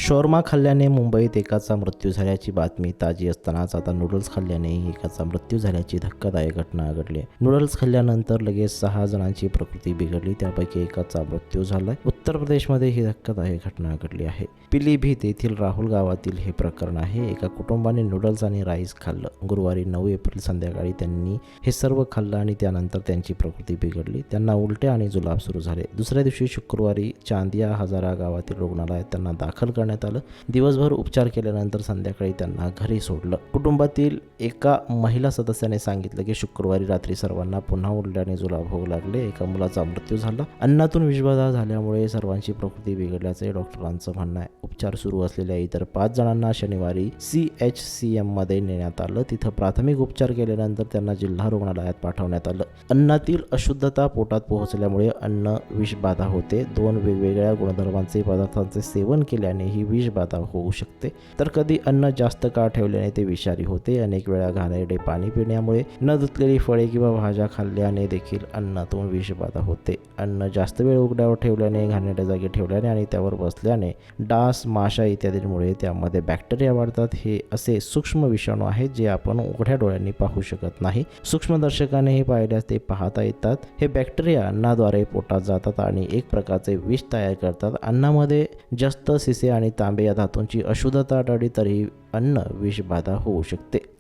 Shawarma खाल्ल्याने मुंबईत एकाचा मृत्यू झाल्याची बातमी ताजी असतानाच आता नूडल्स खाल्ल्यानेही एकाचा मृत्यू झाल्याची धक्कादायक घटना घडली आहे. नूडल्स खाल्ल्यानंतर लगेच 6 जणांची प्रकृती बिघडली, त्यापैकी एकाचा मृत्यू झालाय. उत्तर प्रदेशमध्ये ही धक्कादायक घटना घडली आहे. पिलीभीत येथील राहुल गावातील हे प्रकरण आहे. एका कुटुंबाने नूडल्स आणि राईस खाल्लं. गुरुवारी 9 एप्रिल संध्याकाळी त्यांनी हे सर्व खाल्लं आणि त्यानंतर त्यांची प्रकृती बिघडली. त्यांना उलट्या आणि जुलाब सुरू झाले. दुसऱ्या दिवशी शुक्रवारी चांदिया हजारा गावातील रुग्णालयात त्यांना दाखल करण्यात आलं. दिवसभर उपचार केल्यानंतर संध्याकाळी त्यांना घरी सोडलं. कुटुंबातील एका महिला सदस्याने सांगितलं की शुक्रवारी रात्री सर्वांना पुन्हा उलट्या आणि जुलाब होऊ लागले. एका मुलाचा मृत्यू झाला. अन्नातून विषबाधा झाल्यामुळे सर्वांची प्रकृती बिघडल्याचे डॉक्टरांचं म्हणणं आहे. उपचार सुरू असलेल्या इतर 5 जणांना शनिवारी CHCM मध्ये नेण्यात आलं. तिथं प्राथमिक उपचार केल्यानंतर त्यांना जिल्हा रुग्णालयात पाठवण्यात आलं. अन्नातील अशुद्धता पोटात पोहोचल्यामुळे अन्न विषबाधा होते. 2 वेगवेगळ्या गुणधर्मांचे पदार्थांचे सेवन केल्याने ही विषबाधा होऊ शकते, तर कधी अन्न जास्त काळ ठेवल्याने ते विषारी होते. अनेक वेळा घाणेरडे पाणी पिण्यामुळे, न धुतलेली फळे किंवा भाज्या खाल्ल्याने देखील अन्नातून विषबाधा होते. अन्न जास्त वेळ उघड्यावर ठेवल्याने, घाणेरड्या जागी ठेवल्याने आणि त्यावर बसल्याने डास, माशा इत्यादींमुळे त्यामध्ये बॅक्टेरिया वाढतात. हे असे सूक्ष्म विषाणू आहेत जे आपण उघड्या डोळ्यांनी पाहू शकत नाही. सूक्ष्मदर्शकाने हे पाहिल्यास ते पाहता येतात. हे बॅक्टेरिया अन्नाद्वारे पोटात जातात आणि एक प्रकारचे विष तयार करतात. अन्नामध्ये जास्त सिसे आणि तांबे या धातूंची अशुद्धता आढळली तरी अन्न विषबाधा होऊ शकते.